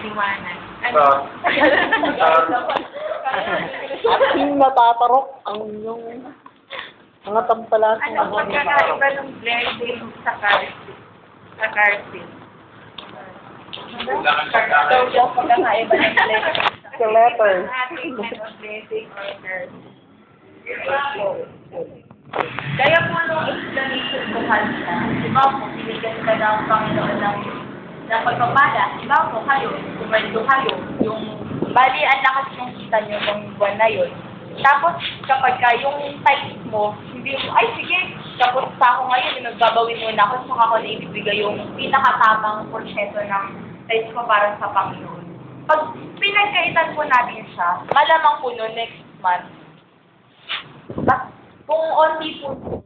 liwanag. Ano? Ating natatarok ang yung mga tampalas. Ano pagkakaiba ng blending sa carpet? Sa carpet. So, yung pagkakaiba ng blending Sa letter. ating blending or carpet. Kaya po nung explanation ko kanina, di ba po, binigyan ka ng Panginoon ng pagpapala, di ba po kayo, kumwento kayo, yung bali ang lakas yung kita nyo ng buwan na yun. Tapos kapag ka yung type mo, hindi mo, ay sige, tapos pa ako ngayon, yung nagbabawin muna ako, saka ako na ibibigay yung pinakatabang porsyento ng type ko para sa Panginoon. Pag pinagkaitan po natin siya, malamang po no next month, kung only po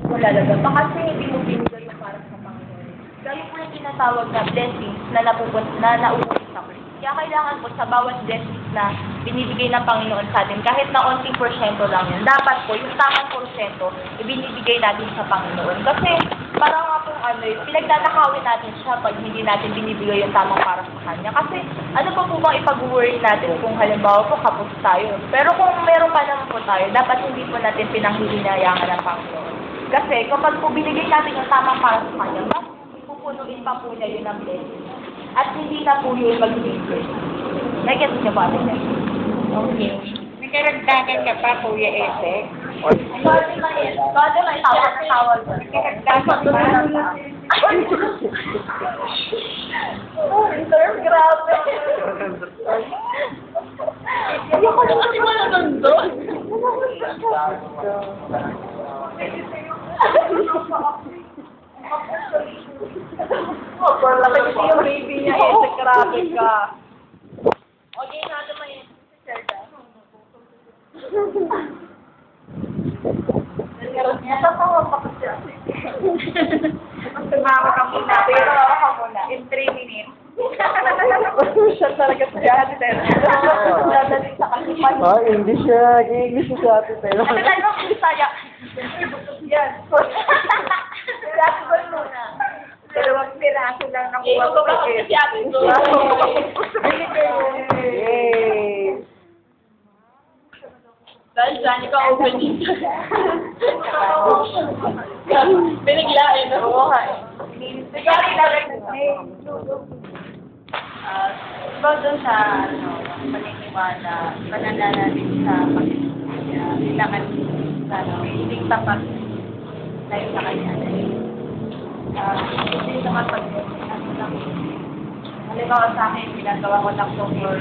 wala lang pa kasi hindi mo binigay yung para sa Panginoon. Kaya po yung tinatawag na blessings na nauuwi sa Kristo. Kaya kailangan po sa bawat blessings na binibigay ng Panginoon sa atin, kahit na onting porsyento lang yun, dapat po yung tamang porsyento ibinibigay natin sa Panginoon. Kasi parang nga pong pinagdadakawin natin siya pag hindi natin binibigay yung tamang para sa Kanya. Kasi ano pa po bang ipag-worry natin kung halimbawa po kapos tayo. Pero kung meron pa naman po tayo, dapat hindi po natin pinanghihinayangan ng Panginoon. Kasi kapag po binigay natin yung tamang para sa Kanya, mas pupunuin pa po niya yun ang blessing. At hindi na po yun mag-blessing. Nagkita niyo ba natin? Okay. May karagdagan ka pa, Kuya Ese? Sorry, may tawag. May karagdagan pa. Sir, grabe. Hindi ko na kasi wala nandun. Laki yung baby niya eh, sa grabe ka. Okay, natin may sir ka. Natatawa pa ko siya. Tumawa ka muna. Pero ako muna. In 3 minutes. Siya talaga siya. Dadali sa kasipan. Ah, English siya. English siya ate Telo. Ano tayo ng Bisaya? Yan. Sabi ko muna. Dalawang piraso lang Eh, nakuha ko ba kay si ate ko? Yay! Dahil dyan, ikaw opening. Biniglain. Oo nga eh. Sige, About doon sa paniniwala, pananalalig sa Panginoon, kailangan sa hindi tapat tayo sa Kanya. Hindi naman pag halimbawa sa akin, ginagawa ko lang to for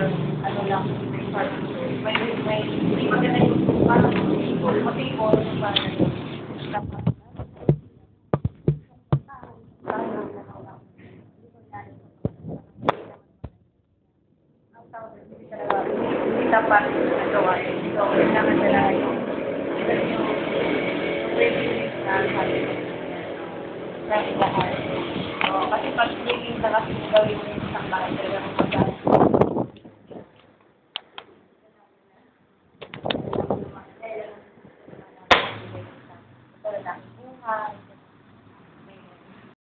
may hindi maganda yung parang motivo para dapat nagawa eh. So, kailangan nila yung willingness na sabi ko sa lahat. Kasi pag willing na kasi gawin mo yung isang bagay, talaga